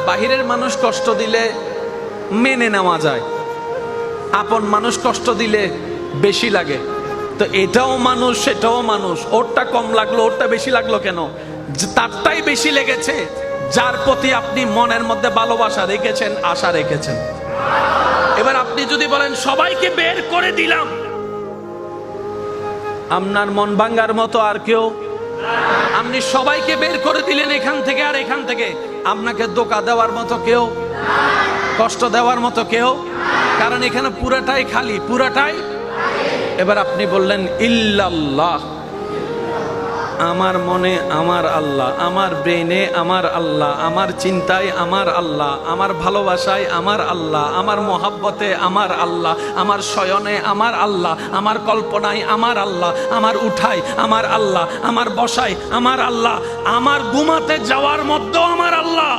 বাহিরের মানুষ কষ্ট দিলে মেনে নেওয়া যায়, আপন মানুষ কষ্ট দিলে বেশি লাগে। তো এটাও মানুষ সেটাও মানুষ, ওরটা কম লাগলো ওরটা বেশি লাগলো কেন? তারটাই বেশি লেগেছে যার প্রতি আপনি মনের মধ্যে ভালোবাসা রেখেছেন, আশা রেখেছেন। এবার আপনি যদি বলেন সবাইকে বের করে দিলাম, আপনার মন ভাঙ্গার মতো আর কেউ? আপনি সবাইকে বের করে দিলেন এখান থেকে আর এখান থেকে, আপনাকে ধোঁকা দেওয়ার মতো কেউ, কষ্ট দেওয়ার মতো কেউ? কারণ এখানে পুরাটাই খালি, পুরাটাই। এবার আপনি বললেন ইল্লাল্লাহ, আমার মনে আমার আল্লাহ, আমার ব্রেনে আমার আল্লাহ, আমার চিন্তায় আমার আল্লাহ, আমার ভালোবাসায় আমার আল্লাহ, আমার মহাব্বতে আমার আল্লাহ, আমার শয়নে আমার আল্লাহ, আমার কল্পনায় আমার আল্লাহ, আমার উঠায় আমার আল্লাহ, আমার বসায় আমার আল্লাহ, আমার ঘুমাতে যাওয়ার মধ্যেও আমার আল্লাহ।